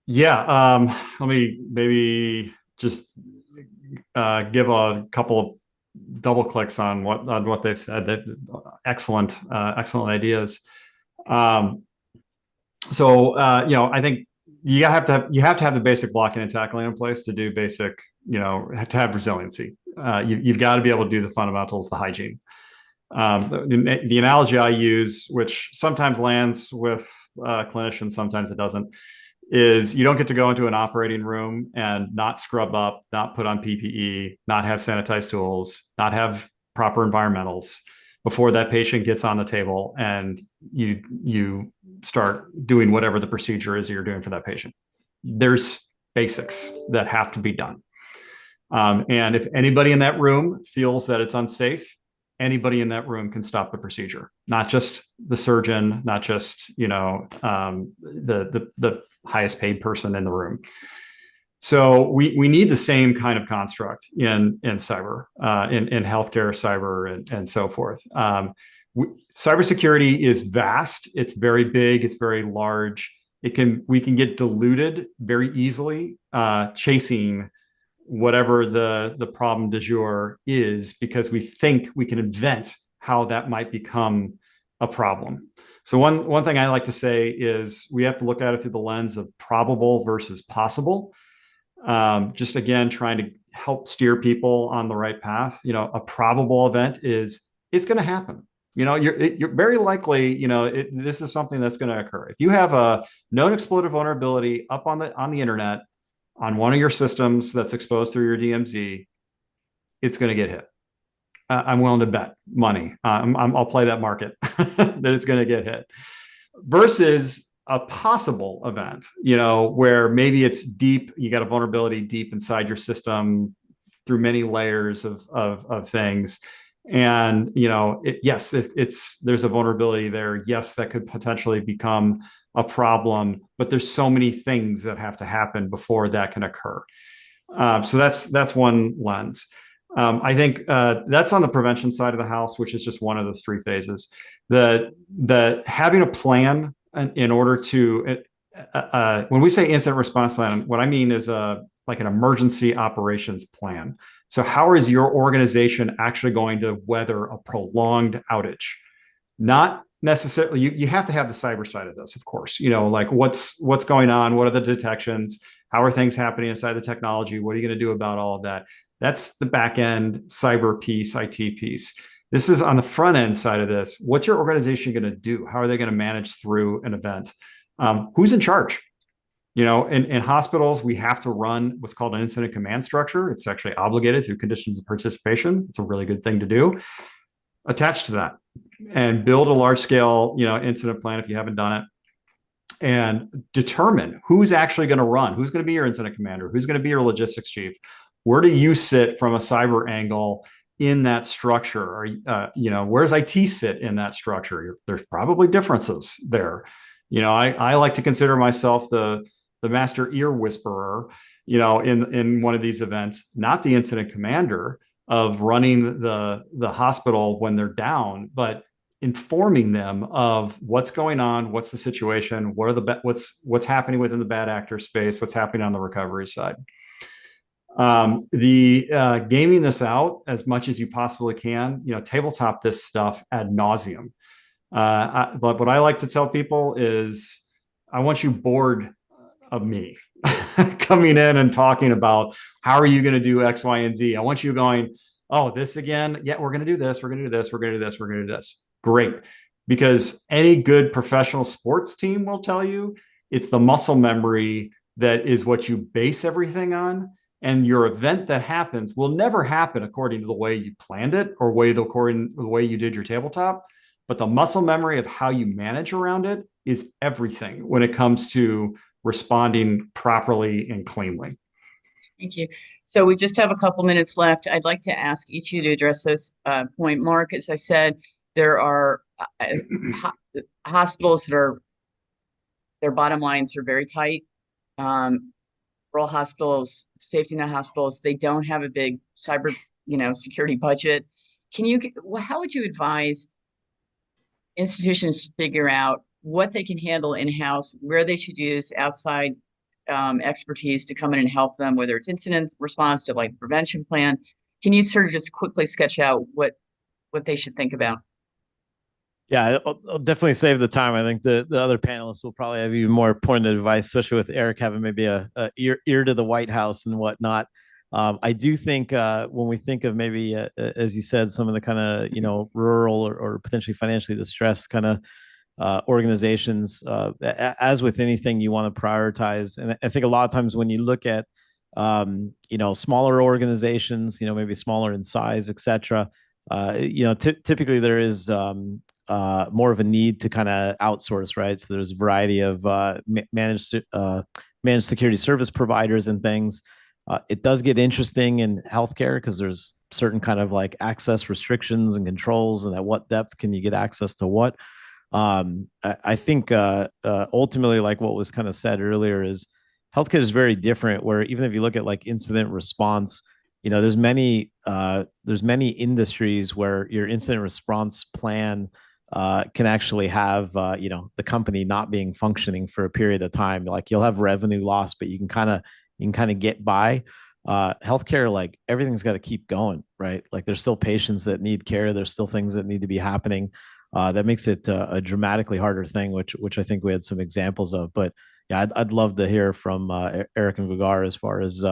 Yeah, let me maybe just give a couple of double clicks on what they've said. Excellent ideas. I think you have to have the basic blocking and tackling in place to do basic, to have resiliency. You've got to be able to do the fundamentals, the hygiene. The analogy I use, which sometimes lands with clinicians, sometimes it doesn't, is you don't get to go into an operating room and not scrub up, not put on PPE, not have sanitized tools, not have proper environmentals before that patient gets on the table and you start doing whatever the procedure is that you're doing for that patient. There's basics that have to be done. And if anybody in that room feels that it's unsafe, anybody in that room can stop the procedure, not just the surgeon, not just, the highest paid person in the room. So we need the same kind of construct in cyber, in healthcare, cyber, and so forth. Cybersecurity is vast. It's very big. It's very large. We can get diluted very easily, chasing whatever the problem du jour is, because we think we can invent how that might become a problem. So one thing I like to say is we have to look at it through the lens of probable versus possible. Just again, trying to help steer people on the right path. A probable event is it's going to happen. You're very likely, this is something that's going to occur. If you have a known exploitive vulnerability up on the internet on one of your systems that's exposed through your DMZ, it's going to get hit. I'm willing to bet money. I'll play that market that it's going to get hit. Versus a possible event, where maybe it's deep, you got a vulnerability deep inside your system through many layers of things. And, yes, there's a vulnerability there. Yes, that could potentially become a problem, but there's so many things that have to happen before that can occur. So that's one lens. I think that's on the prevention side of the house, which is just one of those three phases. The having a plan in order to, when we say incident response plan, what I mean is like an emergency operations plan. So how is your organization actually going to weather a prolonged outage? Not necessarily, you have to have the cyber side of this, of course, like what's going on, what are the detections, how are things happening inside the technology, what are you going to do about all of that? That's the back end cyber piece, IT piece. This is on the front end side of this. What's your organization going to do? How are they going to manage through an event? Who's in charge? In hospitals, we have to run what's called an incident command structure. It's actually obligated through conditions of participation. It's a really good thing to do. Attach to that and build a large scale, incident plan if you haven't done it, and determine who's actually going to run, who's going to be your incident commander, who's going to be your logistics chief. Where do you sit from a cyber angle in that structure? Or, where's IT sit in that structure? There's probably differences there. I like to consider myself the master ear whisperer, in one of these events, not the incident commander of running the hospital when they're down, but informing them of what's going on, what's the situation, what's happening within the bad actor space, what's happening on the recovery side. Gaming this out as much as you possibly can, tabletop this stuff ad nauseum. But what I like to tell people is, I want you bored of me coming in and talking about how are you going to do X, Y, and Z. I want you going, oh, this again. Yeah, we're going to do this. We're going to do this. We're going to do this. We're going to do this. Great. Because any good professional sports team will tell you it's the muscle memory that is what you base everything on. And your event that happens will never happen according to the way you planned it or according to the way you did your tabletop. But the muscle memory of how you manage around it is everything when it comes to responding properly and cleanly. Thank you. So we just have a couple minutes left. I'd like to ask each of you to address this point. Mark, as I said, there are hospitals that their bottom lines are very tight. Rural hospitals, safety net hospitals, they don't have a big cyber, security budget. How would you advise institutions to figure out what they can handle in-house, where they should use outside expertise to come in and help them, whether it's incident response to like prevention plan? Can you sort of just quickly sketch out what they should think about? Yeah, I'll definitely save the time. I think the other panelists will probably have even more pointed advice, especially with Eric having maybe a ear to the White House and whatnot. I do think when we think of maybe, as you said, some of the kind of rural or potentially financially distressed kind of organizations, as with anything, you want to prioritize. And I think a lot of times when you look at smaller organizations, maybe smaller in size, et cetera, typically there is more of a need to kind of outsource, right? So there's a variety of managed security service providers and things. It does get interesting in healthcare because there's certain kind of like access restrictions and controls, and at what depth can you get access to what. I think ultimately, like what was kind of said earlier, is healthcare is very different. Where even if you look at like incident response, there's many industries where your incident response plan can actually have the company not being functioning for a period of time. Like you'll have revenue loss, but you can kind of get by. Healthcare, like everything's got to keep going, right? Like there's still patients that need care. There's still things that need to be happening. That makes it a dramatically harder thing, which I think we had some examples of. But yeah, I'd love to hear from Eric and Vugar as far as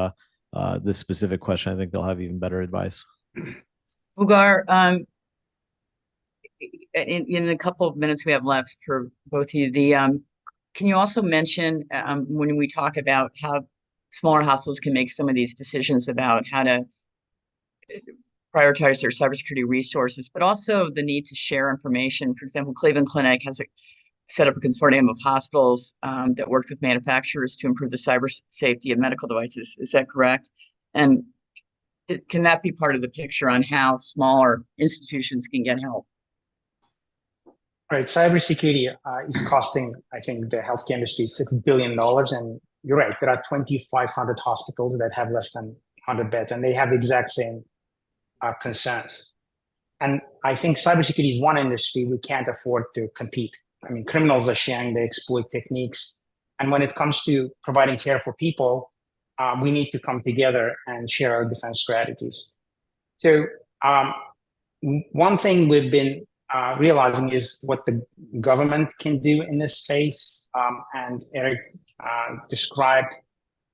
this specific question. I think they'll have even better advice. Vugar, in a couple of minutes we have left for both of you, can you also mention when we talk about how smaller hospitals can make some of these decisions about how to prioritize their cybersecurity resources, but also the need to share information? For example, Cleveland Clinic has set up a consortium of hospitals that worked with manufacturers to improve the cyber safety of medical devices. Is that correct? And can that be part of the picture on how smaller institutions can get help? Right, cybersecurity is costing, I think, the healthcare industry $6 billion. And you're right, there are 2,500 hospitals that have less than 100 beds, and they have the exact same concerns. And I think cybersecurity is one industry we can't afford to compete. I mean, criminals are sharing the exploit techniques. And when it comes to providing care for people, we need to come together and share our defense strategies. So one thing we've been realizing is what the government can do in this space. And Eric described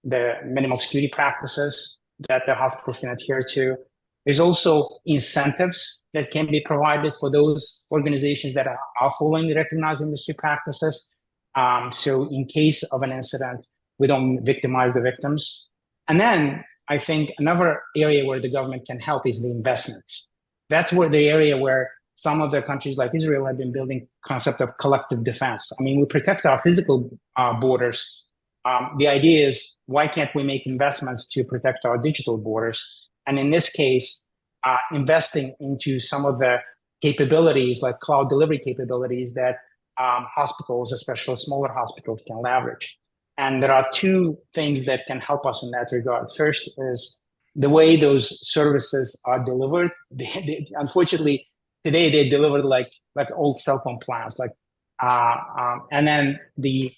the minimal security practices that the hospitals can adhere to. There's also incentives that can be provided for those organizations that are following the recognized industry practices. So in case of an incident, we don't victimize the victims. And then I think another area where the government can help is the investments. That's where the area where some of the countries like Israel have been building concept of collective defense. I mean, we protect our physical borders. The idea is, why can't we make investments to protect our digital borders? And in this case, investing into some of the capabilities like cloud delivery capabilities that hospitals, especially smaller hospitals, can leverage. And there are two things that can help us in that regard. First is the way those services are delivered. Unfortunately, today they delivered like old cell phone plans, and then the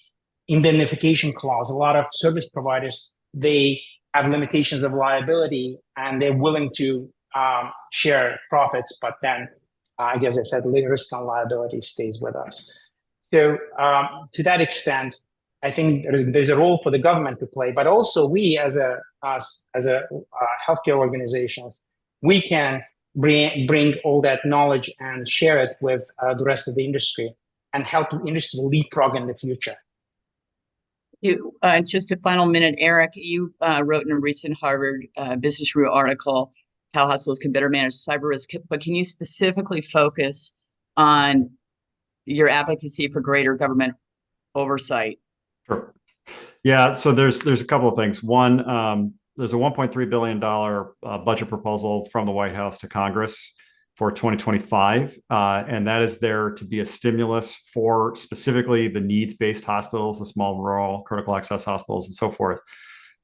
indemnification clause. A lot of service providers, they have limitations of liability, and they're willing to share profits, but then I guess I said risk on liability stays with us. So to that extent, I think there's a role for the government to play, but also we as a healthcare organizations, we can bring all that knowledge and share it with the rest of the industry and help the industry leapfrog in the future. Just a final minute, Eric, you wrote in a recent Harvard Business Review article how hospitals can better manage cyber risk, but can you specifically focus on your advocacy for greater government oversight? Sure. Yeah, so there's a couple of things. One, there's a $1.3 billion budget proposal from the White House to Congress for 2025, and that is there to be a stimulus for specifically the needs-based hospitals, the small rural critical access hospitals, and so forth.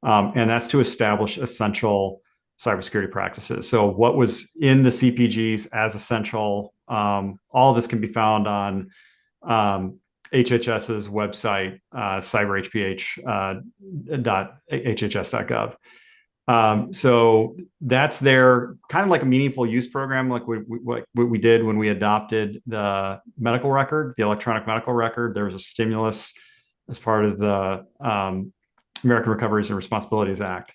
And that's to establish essential cybersecurity practices. So what was in the CPGs as essential, all of this can be found on HHS's website, cyberhph.hhs.gov. So that's their kind of like a meaningful use program, like what we did when we adopted the medical record, the electronic medical record. There was a stimulus as part of the American Recoveries and Responsibilities Act.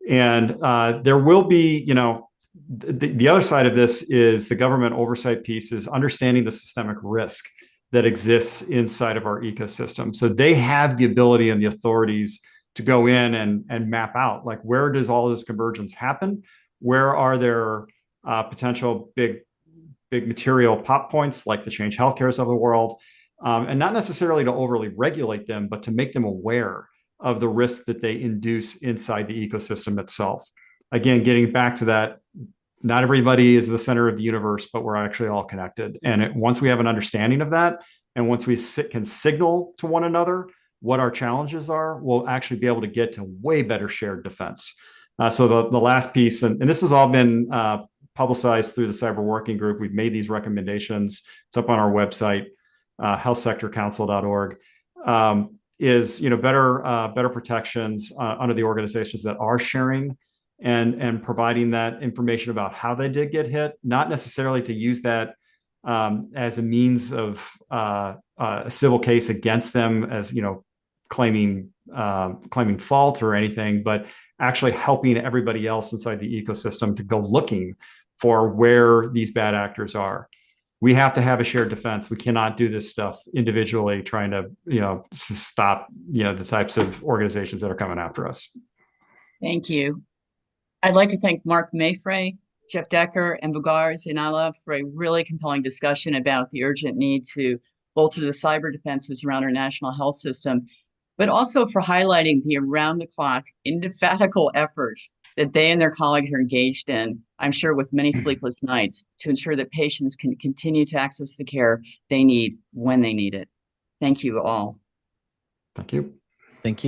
And there will be, the other side of this is the government oversight piece is understanding the systemic risk that exists inside of our ecosystem. So they have the ability and the authorities to go in and map out, like, where does all this convergence happen? Where are there potential big material pop points, like the Change Healthcares of the world, and not necessarily to overly regulate them, but to make them aware of the risk that they induce inside the ecosystem itself. Again, getting back to that, not everybody is the center of the universe, but we're actually all connected. And once we have an understanding of that, and once we can signal to one another what our challenges are, we'll actually be able to get to way better shared defense. So the last piece, and this has all been publicized through the Cyber Working Group. We've made these recommendations. It's up on our website, healthsectorcouncil.org. Is better protections under the organizations that are sharing and providing that information about how they did get hit, not necessarily to use that as a means of a civil case against them, as claiming fault or anything, but actually helping everybody else inside the ecosystem to go looking for where these bad actors are. We have to have a shared defense. We cannot do this stuff individually, trying to, stop, the types of organizations that are coming after us. Thank you. I'd like to thank Mark Mayfrey, Jeff Decker, and Vugar Zainalov for a really compelling discussion about the urgent need to bolster the cyber defenses around our national health system, but also for highlighting the around-the-clock, indefatigable efforts that they and their colleagues are engaged in, I'm sure with many sleepless nights, to ensure that patients can continue to access the care they need when they need it. Thank you all. Thank you. Thank you.